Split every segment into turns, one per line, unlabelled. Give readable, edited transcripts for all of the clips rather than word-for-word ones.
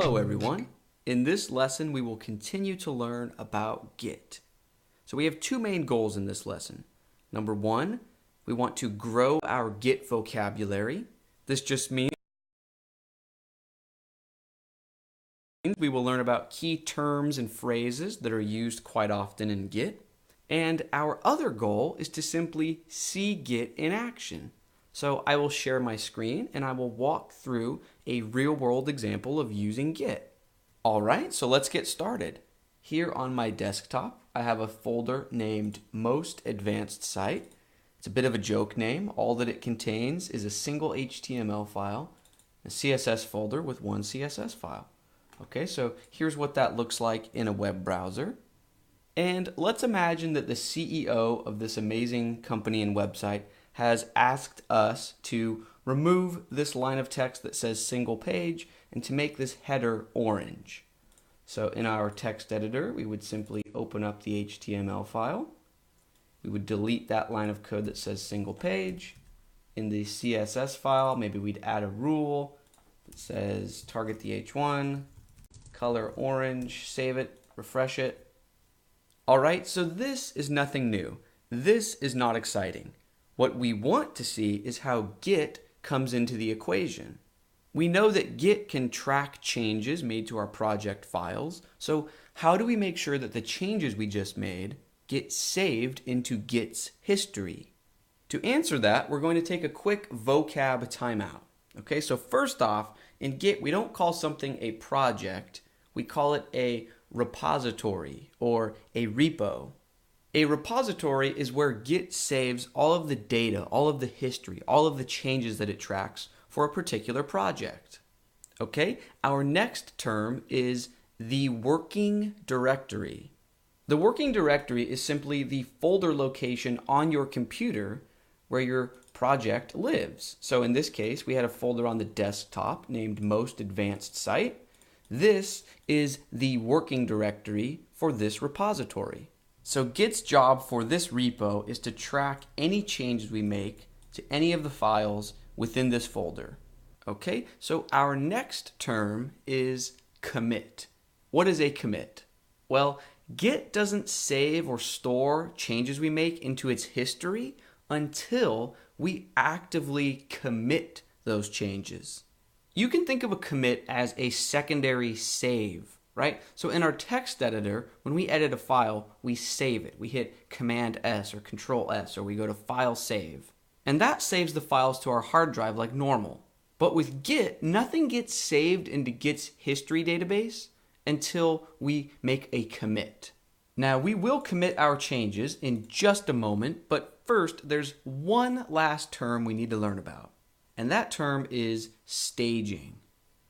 Hello everyone. In this lesson we will continue to learn about Git. So we have two main goals in this lesson. Number one, we want to grow our Git vocabulary. This just means we will learn about key terms and phrases that are used quite often in Git. And our other goal is to simply see Git in action. So I will share my screen and I will walk through a real-world example of using Git. All right, so let's get started. Here on my desktop, I have a folder named Most Advanced Site. It's a bit of a joke name. All that it contains is a single HTML file, a CSS folder with one CSS file. Okay, so here's what that looks like in a web browser. And let's imagine that the CEO of this amazing company and website has asked us to remove this line of text that says single page and to make this header orange. So in our text editor, we would simply open up the HTML file. We would delete that line of code that says single page. In the CSS file, maybe we'd add a rule that says target the H1, color orange, save it, refresh it. All right, so this is nothing new. This is not exciting. What we want to see is how Git comes into the equation. We know that Git can track changes made to our project files, so how do we make sure that the changes we just made get saved into Git's history? To answer that, we're going to take a quick vocab timeout. Okay, so first off, in Git, we don't call something a project, we call it a repository or a repo. A repository is where Git saves all of the data, all of the history, all of the changes that it tracks for a particular project. Okay, our next term is the working directory. The working directory is simply the folder location on your computer where your project lives. So in this case, we had a folder on the desktop named Most Advanced Site. This is the working directory for this repository. So Git's job for this repo is to track any changes we make to any of the files within this folder. Okay, so our next term is commit. What is a commit? Well, Git doesn't save or store changes we make into its history until we actively commit those changes. You can think of a commit as a secondary save, right? So in our text editor, when we edit a file, we save it. We hit Command S or Control S, or we go to File Save. And that saves the files to our hard drive like normal. But with Git, nothing gets saved into Git's history database until we make a commit. Now, we will commit our changes in just a moment, but first, there's one last term we need to learn about. And that term is staging.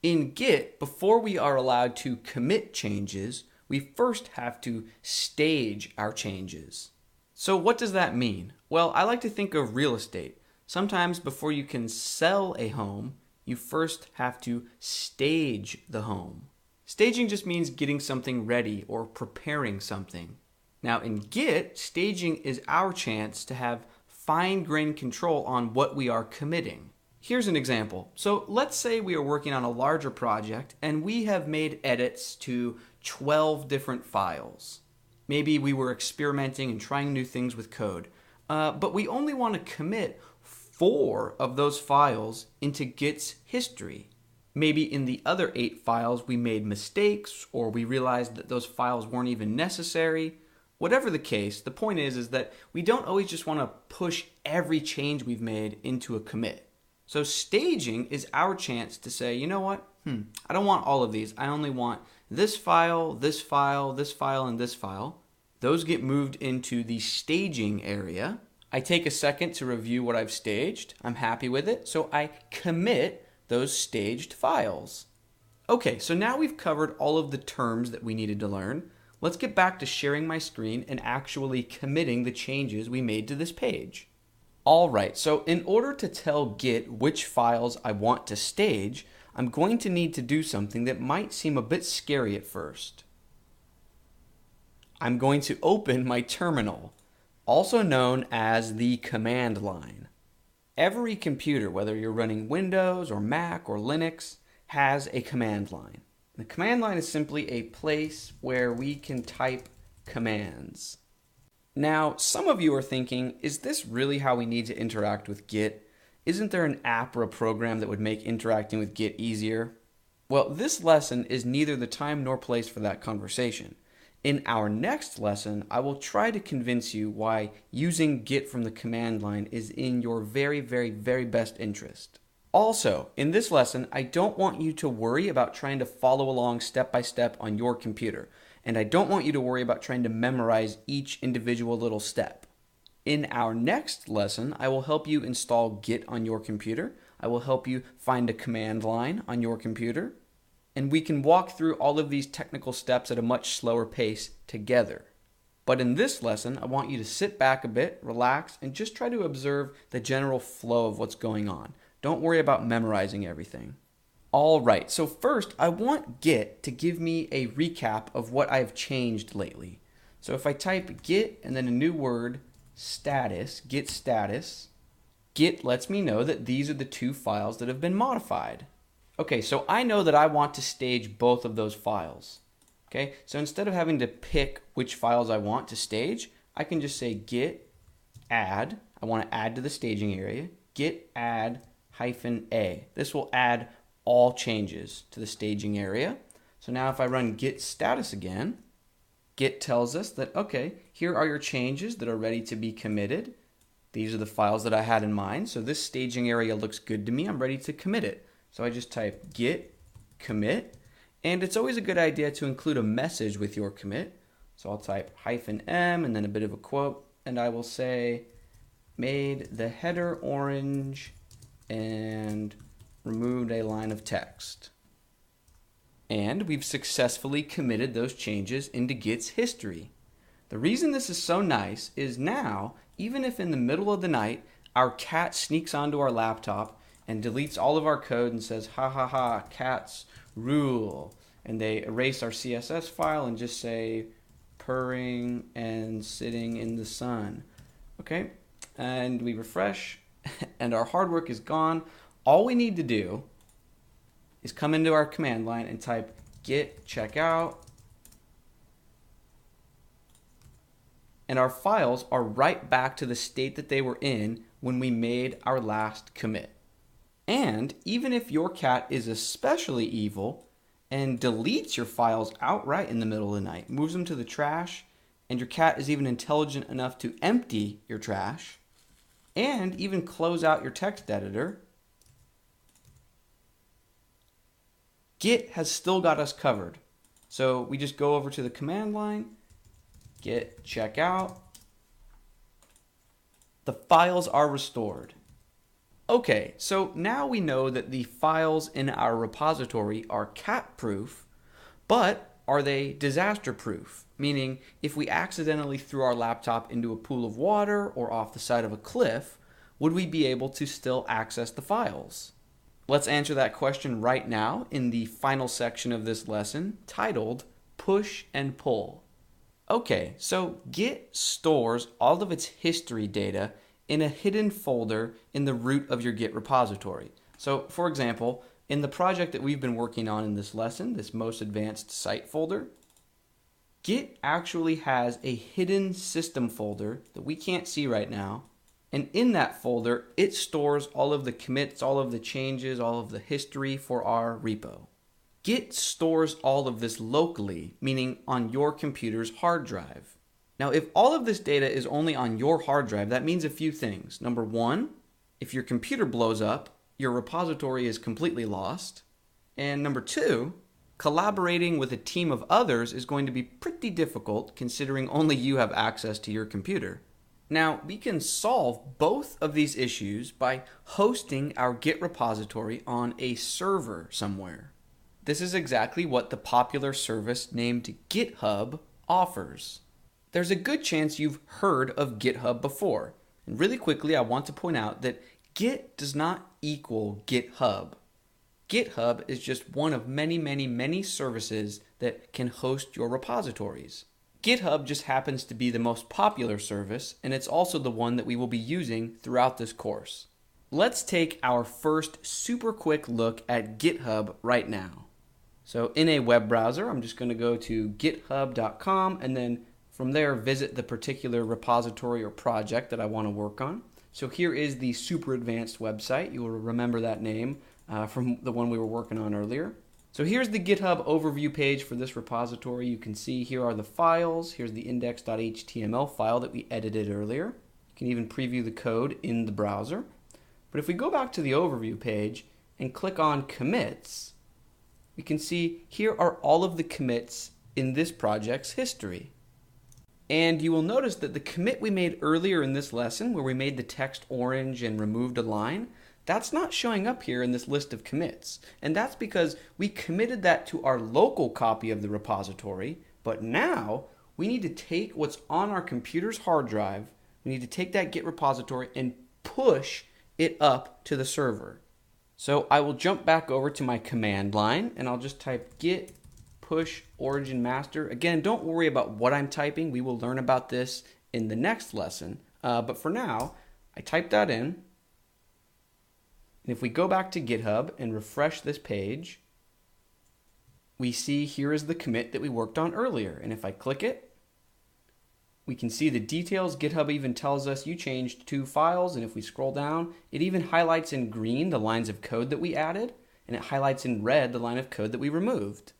In Git, before we are allowed to commit changes, we first have to stage our changes. So what does that mean? Well, I like to think of real estate. Sometimes before you can sell a home, you first have to stage the home. Staging just means getting something ready or preparing something. Now in Git, staging is our chance to have fine-grained control on what we are committing. Here's an example. So let's say we are working on a larger project and we have made edits to 12 different files. Maybe we were experimenting and trying new things with code, but we only want to commit 4 of those files into Git's history. Maybe in the other 8 files we made mistakes or we realized that those files weren't even necessary. Whatever the case, the point is that we don't always just want to push every change we've made into a commit. So staging is our chance to say, you know what? I don't want all of these. I only want this file, this file, this file, and this file. Those get moved into the staging area. I take a second to review what I've staged. I'm happy with it, so I commit those staged files. Okay, so now we've covered all of the terms that we needed to learn. Let's get back to sharing my screen and actually committing the changes we made to this page. All right, so in order to tell Git which files I want to stage, I'm going to need to do something that might seem a bit scary at first. I'm going to open my terminal, also known as the command line. Every computer, whether you're running Windows or Mac or Linux, has a command line. The command line is simply a place where we can type commands. Now, some of you are thinking, is this really how we need to interact with Git? Isn't there an app or a program that would make interacting with Git easier? Well, this lesson is neither the time nor place for that conversation. In our next lesson, I will try to convince you why using Git from the command line is in your very, very, very best interest. Also, in this lesson, I don't want you to worry about trying to follow along step by step on your computer, and I don't want you to worry about trying to memorize each individual little step. In our next lesson, I will help you install Git on your computer. I will help you find a command line on your computer, and we can walk through all of these technical steps at a much slower pace together. But in this lesson, I want you to sit back a bit, relax, and just try to observe the general flow of what's going on. Don't worry about memorizing everything. All right, so first, I want Git to give me a recap of what I've changed lately. So if I type Git and then a new word, status, Git status, Git lets me know that these are the two files that have been modified. Okay, so I know that I want to stage both of those files. Okay, so instead of having to pick which files I want to stage, I can just say git add. I want to add to the staging area. Git add -a. This will add all changes to the staging area. So now if I run git status again, Git tells us that, okay, here are your changes that are ready to be committed. These are the files that I had in mind. So this staging area looks good to me. I'm ready to commit it. So I just type git commit. And it's always a good idea to include a message with your commit. So I'll type -m and then a bit of a quote. And I will say, made the header orange and removed a line of text. And we've successfully committed those changes into Git's history. The reason this is so nice is now, even if in the middle of the night, our cat sneaks onto our laptop and deletes all of our code and says, ha ha ha, cats rule. And they erase our CSS file and just say, purring and sitting in the sun. Okay, and we refresh and our hard work is gone. All we need to do is come into our command line and type git checkout, and our files are right back to the state that they were in when we made our last commit. And even if your cat is especially evil and deletes your files outright in the middle of the night, moves them to the trash, and your cat is even intelligent enough to empty your trash, and even close out your text editor, Git has still got us covered. So we just go over to the command line, git checkout. The files are restored. Okay, so now we know that the files in our repository are cat-proof, but are they disaster-proof? Meaning, if we accidentally threw our laptop into a pool of water or off the side of a cliff, would we be able to still access the files? Let's answer that question right now in the final section of this lesson, titled Push and Pull. Okay, so Git stores all of its history data in a hidden folder in the root of your Git repository. So, for example, in the project that we've been working on in this lesson, this most advanced site folder, Git actually has a hidden system folder that we can't see right now. And in that folder, it stores all of the commits, all of the changes, all of the history for our repo. Git stores all of this locally, meaning on your computer's hard drive. Now, if all of this data is only on your hard drive, that means a few things. Number one, if your computer blows up, your repository is completely lost. And number two, collaborating with a team of others is going to be pretty difficult considering only you have access to your computer. Now, we can solve both of these issues by hosting our Git repository on a server somewhere. This is exactly what the popular service named GitHub offers. There's a good chance you've heard of GitHub before. And really quickly, I want to point out that Git does not equal GitHub. GitHub is just one of many, many, many services that can host your repositories. GitHub just happens to be the most popular service, and it's also the one that we will be using throughout this course. Let's take our first super quick look at GitHub right now. So in a web browser, I'm just going to go to github.com and then from there visit the particular repository or project that I want to work on. So here is the super advanced website. You will remember that name from the one we were working on earlier. So here's the GitHub overview page for this repository. You can see here are the files. Here's the index.html file that we edited earlier. You can even preview the code in the browser. But if we go back to the overview page and click on commits, we can see here are all of the commits in this project's history. And you will notice that the commit we made earlier in this lesson, where we made the text orange and removed a line, that's not showing up here in this list of commits. And that's because we committed that to our local copy of the repository, but now we need to take what's on our computer's hard drive, we need to take that Git repository and push it up to the server. So I will jump back over to my command line and I'll just type git push origin master. Again, don't worry about what I'm typing. We will learn about this in the next lesson. But for now, I typed that in. And if we go back to GitHub and refresh this page, we see here is the commit that we worked on earlier. And if I click it, we can see the details. GitHub even tells us you changed 2 files. And if we scroll down, it even highlights in green the lines of code that we added, and it highlights in red the line of code that we removed.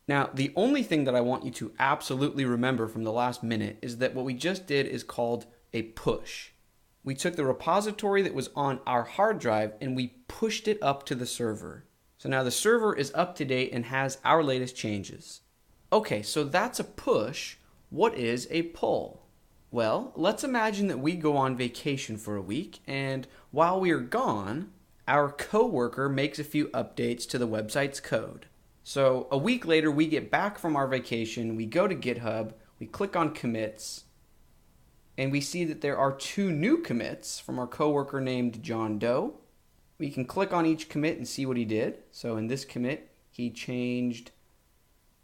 Now, the only thing that I want you to absolutely remember from the last minute is that what we just did is called a push. We took the repository that was on our hard drive and we pushed it up to the server. So now the server is up to date and has our latest changes. Okay, so that's a push. What is a pull? Well, let's imagine that we go on vacation for a week, and while we are gone, our coworker makes a few updates to the website's code. So a week later, we get back from our vacation, we go to GitHub, we click on commits, and we see that there are 2 new commits from our coworker named John Doe. We can click on each commit and see what he did. So in this commit, he changed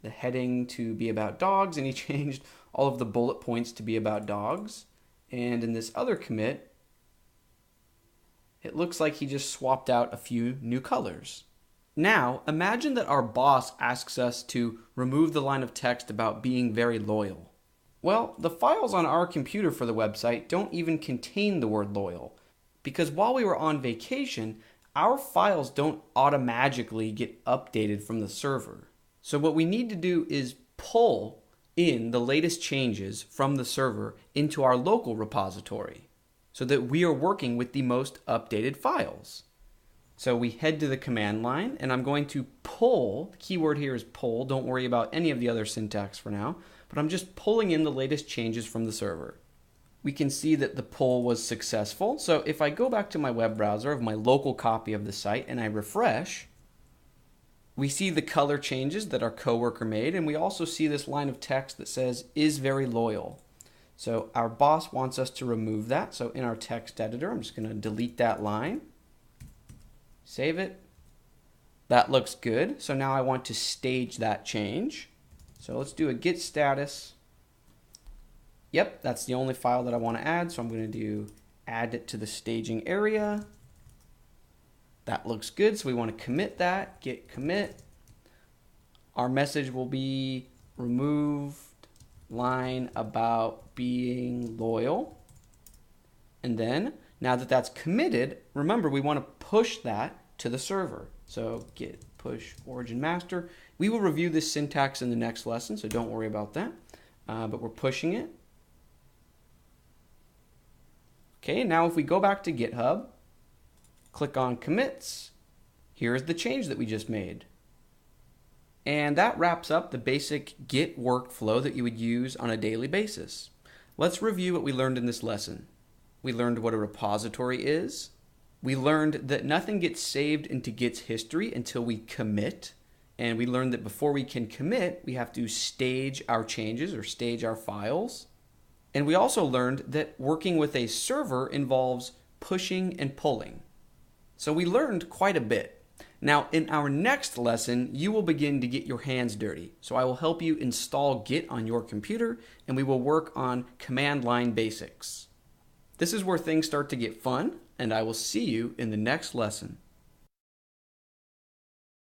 the heading to be about dogs, and he changed all of the bullet points to be about dogs. And in this other commit, it looks like he just swapped out a few new colors. Now, imagine that our boss asks us to remove the line of text about being very loyal. Well, the files on our computer for the website don't even contain the word loyal, because while we were on vacation, our files don't automatically get updated from the server. So what we need to do is pull in the latest changes from the server into our local repository so that we are working with the most updated files. So we head to the command line and I'm going to pull, the keyword here is pull, don't worry about any of the other syntax for now, but I'm just pulling in the latest changes from the server. We can see that the pull was successful. So if I go back to my web browser of my local copy of the site and I refresh, we see the color changes that our coworker made, and we also see this line of text that says, is very loyal. So our boss wants us to remove that. So in our text editor, I'm just going to delete that line. Save it. That looks good. So now I want to stage that change. So let's do a git status. Yep, that's the only file that I want to add. So I'm going to do add it to the staging area. That looks good. So we want to commit that, git commit. Our message will be removed line about being loyal. And then now that that's committed, remember we want to push that to the server. So git push origin master. We will review this syntax in the next lesson, so don't worry about that. But we're pushing it. Okay, now if we go back to GitHub, click on commits, here's the change that we just made. And that wraps up the basic Git workflow that you would use on a daily basis. Let's review what we learned in this lesson. We learned what a repository is. We learned that nothing gets saved into Git's history until we commit. And we learned that before we can commit, we have to stage our changes or stage our files. And we also learned that working with a server involves pushing and pulling. So we learned quite a bit. Now, in our next lesson, you will begin to get your hands dirty. So I will help you install Git on your computer, and we will work on command line basics. This is where things start to get fun, and I will see you in the next lesson.